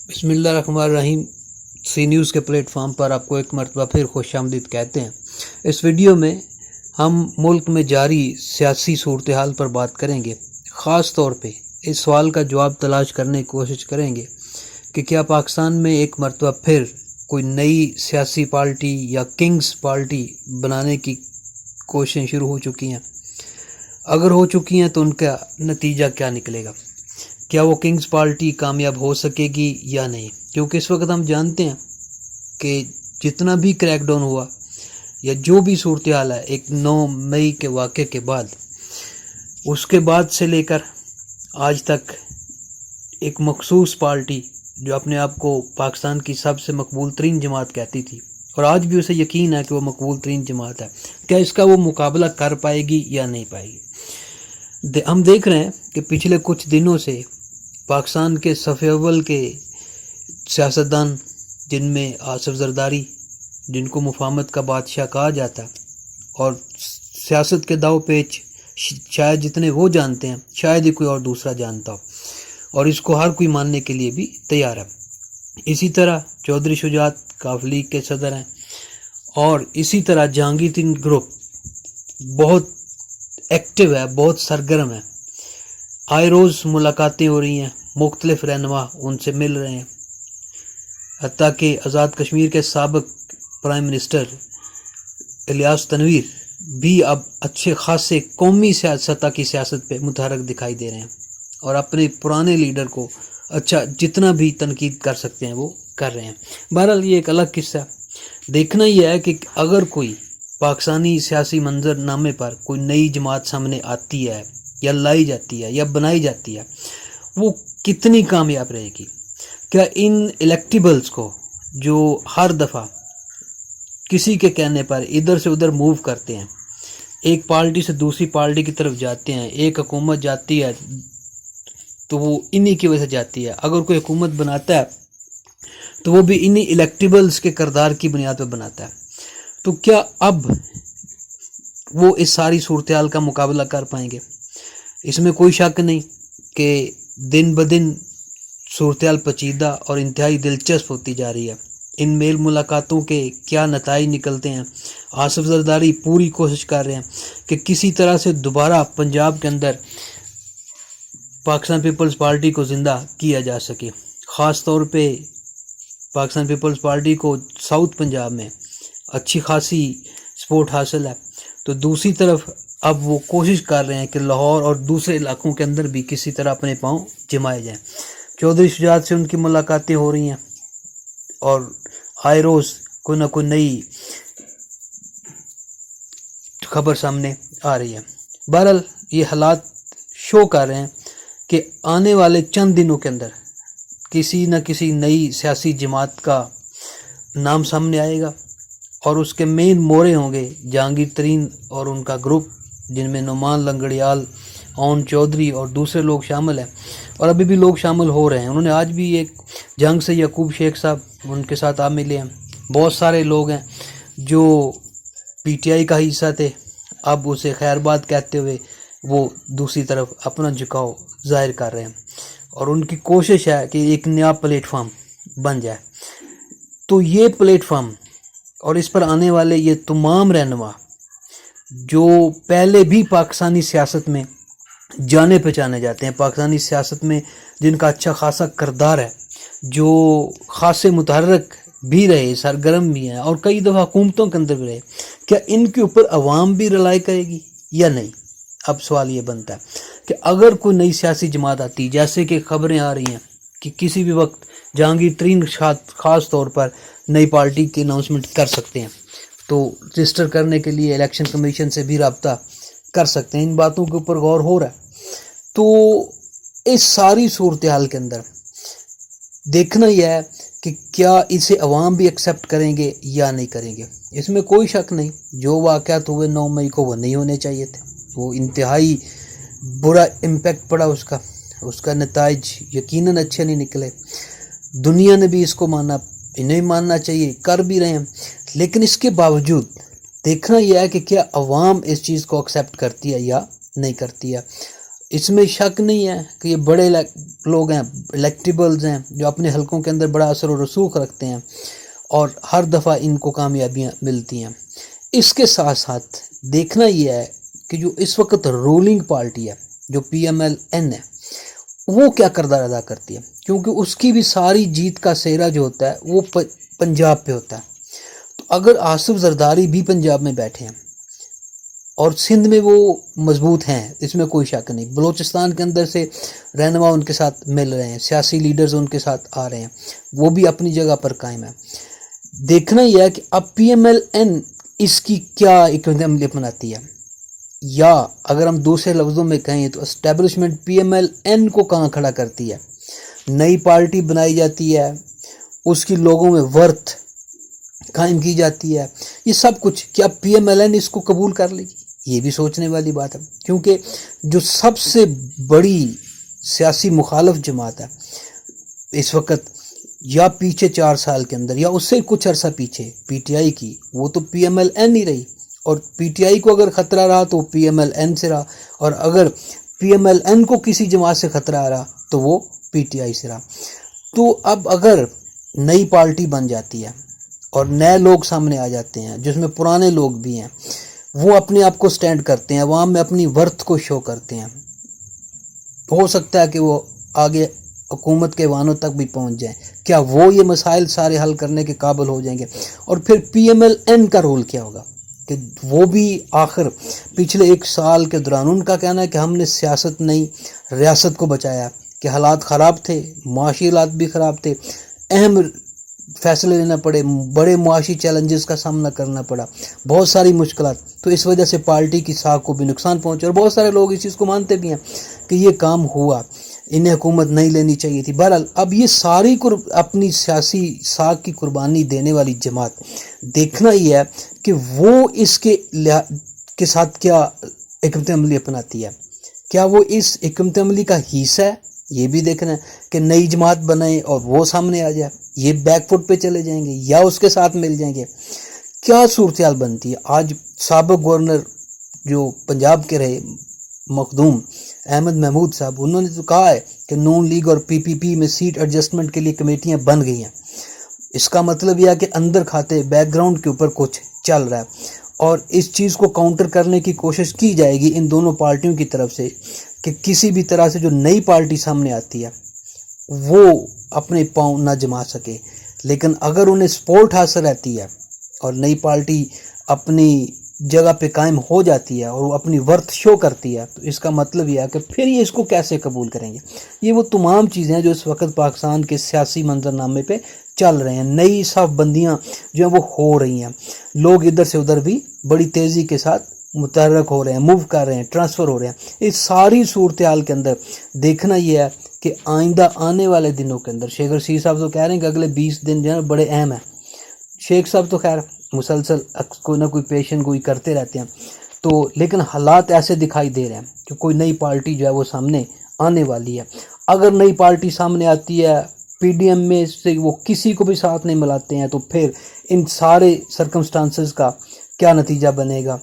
بسم اللہ الرحمن الرحیم. سی نیوز کے پلیٹ فارم پر آپ کو ایک مرتبہ پھر خوش آمدید کہتے ہیں. اس ویڈیو میں ہم ملک میں جاری سیاسی صورتحال پر بات کریں گے. خاص طور پہ اس سوال کا جواب تلاش کرنے کی کوشش کریں گے کہ کیا پاکستان میں ایک مرتبہ پھر کوئی نئی سیاسی پارٹی یا کنگز پارٹی بنانے کی کوششیں شروع ہو چکی ہیں. اگر ہو چکی ہیں تو ان کا نتیجہ کیا نکلے گا. کیا وہ کنگز پارٹی کامیاب ہو سکے گی یا نہیں؟ کیونکہ اس وقت ہم جانتے ہیں کہ جتنا بھی کریک ڈاؤن ہوا یا جو بھی صورتحال ہے ایک 9 مئی کے واقعے کے بعد، اس کے بعد سے لے کر آج تک ایک مخصوص پارٹی جو اپنے آپ کو پاکستان کی سب سے مقبول ترین جماعت کہتی تھی، اور آج بھی اسے یقین ہے کہ وہ مقبول ترین جماعت ہے، کیا اس کا وہ مقابلہ کر پائے گی یا نہیں پائے گی؟ ہم دیکھ رہے ہیں کہ پچھلے کچھ دنوں سے پاکستان کے صف اول کے سیاستدان، جن میں آصف زرداری، جن کو مفاہمت کا بادشاہ کہا جاتا ہے، اور سیاست کے داؤ پیچ شاید جتنے وہ جانتے ہیں شاید ہی کوئی اور دوسرا جانتا ہو، اور اس کو ہر کوئی ماننے کے لیے بھی تیار ہے. اسی طرح چودھری شجاعت کاف لیگ کے صدر ہیں، اور اسی طرح جہانگیر ترین گروپ بہت ایکٹیو ہے، بہت سرگرم ہے. آئے روز ملاقاتیں ہو رہی ہیں، مختلف رہنما ان سے مل رہے ہیں. حتیٰ کہ آزاد کشمیر کے سابق پرائم منسٹر الیاس تنویر بھی اب اچھے خاصے قومی سطح کی سیاست پہ متحرک دکھائی دے رہے ہیں، اور اپنے پرانے لیڈر کو اچھا جتنا بھی تنقید کر سکتے ہیں وہ کر رہے ہیں. بہرحال یہ ایک الگ قصہ ہے. دیکھنا یہ ہے کہ اگر کوئی پاکستانی سیاسی منظر نامے پر کوئی نئی جماعت سامنے آتی ہے یا لائی جاتی ہے یا بنائی جاتی ہے، وہ کتنی کامیاب رہے گی. کیا ان الیکٹیبلز کو جو ہر دفعہ کسی کے کہنے پر ادھر سے ادھر موو کرتے ہیں، ایک پارٹی سے دوسری پارٹی کی طرف جاتے ہیں، ایک حکومت جاتی ہے تو وہ انہی کی وجہ سے جاتی ہے، اگر کوئی حکومت بناتا ہے تو وہ بھی انہی الیکٹیبلز کے کردار کی بنیاد پہ بناتا ہے، تو کیا اب وہ اس ساری صورتحال کا مقابلہ کر پائیں گے؟ اس میں کوئی شک نہیں کہ دن بدن صورتحال پیچیدہ اور انتہائی دلچسپ ہوتی جا رہی ہے. ان میل ملاقاتوں کے کیا نتائج نکلتے ہیں؟ آصف زرداری پوری کوشش کر رہے ہیں کہ کسی طرح سے دوبارہ پنجاب کے اندر پاکستان پیپلز پارٹی کو زندہ کیا جا سکے. خاص طور پہ پاکستان پیپلز پارٹی کو ساؤتھ پنجاب میں اچھی خاصی سپورٹ حاصل ہے، تو دوسری طرف اب وہ کوشش کر رہے ہیں کہ لاہور اور دوسرے علاقوں کے اندر بھی کسی طرح اپنے پاؤں جمائے جائیں. چودھری شجاعت سے ان کی ملاقاتیں ہو رہی ہیں، اور آئے روز کوئی نہ کوئی نئی خبر سامنے آ رہی ہے. بہرحال یہ حالات شو کر رہے ہیں کہ آنے والے چند دنوں کے اندر کسی نہ کسی نئی سیاسی جماعت کا نام سامنے آئے گا، اور اس کے مین مورے ہوں گے جہانگیر ترین اور ان کا گروپ، جن میں نعمان لنگڑیال، اون چودھری اور دوسرے لوگ شامل ہیں، اور ابھی بھی لوگ شامل ہو رہے ہیں. انہوں نے آج بھی ایک جنگ سے یعقوب شیخ صاحب ان کے ساتھ آپ ملے ہیں. بہت سارے لوگ ہیں جو پی ٹی آئی کا حصہ تھے، اب اسے خیر بات کہتے ہوئے وہ دوسری طرف اپنا جھکاؤ ظاہر کر رہے ہیں، اور ان کی کوشش ہے کہ ایک نیا پلیٹ فارم بن جائے. تو یہ پلیٹ فارم اور اس پر آنے والے یہ تمام رہنما جو پہلے بھی پاکستانی سیاست میں جانے پہچانے جاتے ہیں، پاکستانی سیاست میں جن کا اچھا خاصا کردار ہے، جو خاصے متحرک بھی رہے، سرگرم بھی ہیں، اور کئی دفعہ حکومتوں کے اندر بھی رہے، کیا ان کے اوپر عوام بھی رلائی کرے گی یا نہیں؟ اب سوال یہ بنتا ہے کہ اگر کوئی نئی سیاسی جماعت آتی، جیسے کہ خبریں آ رہی ہیں کہ کسی بھی وقت جہانگیر ترین خاص طور پر نئی پارٹی کی اناؤنسمنٹ کر سکتے ہیں، تو رجسٹر کرنے کے لیے الیکشن کمیشن سے بھی رابطہ کر سکتے ہیں. ان باتوں کے اوپر غور ہو رہا ہے. تو اس ساری صورتحال کے اندر دیکھنا یہ ہے کہ کیا اسے عوام بھی ایکسیپٹ کریں گے یا نہیں کریں گے. اس میں کوئی شک نہیں، جو واقعات ہوئے 9 مئی کو وہ نہیں ہونے چاہیے تھے، وہ انتہائی برا امپیکٹ پڑا اس کا نتائج یقیناً اچھے نہیں نکلے. دنیا نے بھی اس کو مانا، انہیں ماننا چاہیے، کر بھی رہے ہیں. لیکن اس کے باوجود دیکھنا یہ ہے کہ کیا عوام اس چیز کو ایکسیپٹ کرتی ہے یا نہیں کرتی ہے. اس میں شک نہیں ہے کہ یہ بڑے لوگ ہیں، الیکٹیبلز ہیں، جو اپنے حلقوں کے اندر بڑا اثر و رسوخ رکھتے ہیں اور ہر دفعہ ان کو کامیابیاں ملتی ہیں۔ اس کے ساتھ ساتھ دیکھنا یہ ہے کہ جو اس وقت رولنگ پارٹی ہے، جو پی ایم ایل این ہے، وہ کیا کردار ادا کرتی ہے، کیونکہ اس کی بھی ساری جیت کا سہرا جو ہوتا ہے وہ پنجاب پہ ہوتا ہے۔ تو اگر آصف زرداری بھی پنجاب میں بیٹھے ہیں اور سندھ میں وہ مضبوط ہیں، اس میں کوئی شک نہیں، بلوچستان کے اندر سے رہنما ان کے ساتھ مل رہے ہیں، سیاسی لیڈرز ان کے ساتھ آ رہے ہیں، وہ بھی اپنی جگہ پر قائم ہے۔ دیکھنا یہ ہے کہ اب پی ایم ایل این اس کی کیا حکمت عملی اپناتی ہے، یا اگر ہم دوسرے لفظوں میں کہیں تو establishment P M L N کو کہاں کھڑا کرتی ہے۔ نئی پارٹی بنائی جاتی ہے، اس کی لوگوں میں ورتھ قائم کی جاتی ہے، یہ سب کچھ کیا پی ایم ایل این اس کو قبول کر لے گی؟ یہ بھی سوچنے والی بات ہے، کیونکہ جو سب سے بڑی سیاسی مخالف جماعت ہے اس وقت، یا پیچھے 4 سال کے اندر یا اس سے کچھ عرصہ پیچھے پی ٹی آئی کی، وہ تو پی ایم ایل این ہی رہی، اور پی ٹی آئی کو اگر خطرہ رہا تو پی ایم ایل این سے رہا، اور اگر پی ایم ایل این کو کسی جماعت سے خطرہ آ رہا تو وہ پی ٹی آئی سے رہا۔ تو اب اگر نئی پارٹی بن جاتی ہے اور نئے لوگ سامنے آ جاتے ہیں، جس میں پرانے لوگ بھی ہیں، وہ اپنے آپ کو سٹینڈ کرتے ہیں، عوام میں اپنی ورتھ کو شو کرتے ہیں، ہو سکتا ہے کہ وہ آگے حکومت کے ایوانوں تک بھی پہنچ جائیں، کیا وہ یہ مسائل سارے حل کرنے کے قابل ہو جائیں گے؟ اور پھر پی ایم ایل این کا رول کیا ہوگا کہ وہ بھی آخر پچھلے 1 سال کے دوران ان کا کہنا ہے کہ ہم نے سیاست نہیں ریاست کو بچایا، کہ حالات خراب تھے، معاشی حالات بھی خراب تھے، اہم فیصلے لینا پڑے، بڑے معاشی چیلنجز کا سامنا کرنا پڑا، بہت ساری مشکلات، تو اس وجہ سے پارٹی کی ساکھ کو بھی نقصان پہنچا، اور بہت سارے لوگ اس چیز کو مانتے بھی ہیں کہ یہ کام ہوا، انہیں حکومت نہیں لینی چاہیے تھی۔ بہرحال اب یہ ساری اپنی سیاسی ساکھ کی قربانی دینے والی جماعت، دیکھنا یہ ہے کہ وہ اس کے ساتھ کیا حکمت عملی اپناتی ہے، کیا وہ اس حکمت عملی کا حصہ ہے، یہ بھی دیکھنا ہے کہ نئی جماعت بنائے اور وہ سامنے آ جائے، یہ بیک فٹ پہ چلے جائیں گے یا اس کے ساتھ مل جائیں گے، کیا صورتحال بنتی ہے۔ آج سابق گورنر جو پنجاب کے رہے مخدوم احمد محمود صاحب، انہوں نے تو کہا ہے کہ نون لیگ اور پی پی پی میں سیٹ ایڈجسٹمنٹ کے لیے کمیٹیاں بن گئی ہیں۔ اس کا مطلب یہ ہے کہ اندر کھاتے بیک گراؤنڈ کے اوپر کچھ چل رہا ہے، اور اس چیز کو کاؤنٹر کرنے کی کوشش کی جائے گی ان دونوں پارٹیوں کی طرف سے کہ کسی بھی طرح سے جو نئی پارٹی سامنے آتی ہے وہ اپنے پاؤں نہ جما سکے۔ لیکن اگر انہیں سپورٹ حاصل رہتی ہے اور نئی پارٹی اپنی جگہ پہ قائم ہو جاتی ہے اور وہ اپنی ورتھ شو کرتی ہے، تو اس کا مطلب یہ ہے کہ پھر یہ اس کو کیسے قبول کریں گے۔ یہ وہ تمام چیزیں ہیں جو اس وقت پاکستان کے سیاسی منظرنامے پہ چل رہے ہیں، نئی صف بندیاں جو ہیں وہ ہو رہی ہیں، لوگ ادھر سے ادھر بھی بڑی تیزی کے ساتھ متحرک ہو رہے ہیں، موو کر رہے ہیں، ٹرانسفر ہو رہے ہیں۔ اس ساری صورتحال کے اندر دیکھنا یہ ہے کہ آئندہ آنے والے دنوں کے اندر، شیخ رشید صاحب تو کہہ رہے ہیں کہ اگلے 20 دن جو ہے بڑے اہم ہیں، شیخ صاحب تو خیر مسلسل کوئی نہ کوئی پیشن گوئی کرتے رہتے ہیں، تو لیکن حالات ایسے دکھائی دے رہے ہیں کہ کوئی نئی پارٹی جو ہے وہ سامنے آنے والی ہے۔ اگر نئی پارٹی سامنے آتی ہے، پی ڈی ایم میں سے وہ کسی کو بھی ساتھ نہیں ملاتے ہیں، تو پھر ان سارے سرکمسٹانسز کا کیا نتیجہ بنے گا؟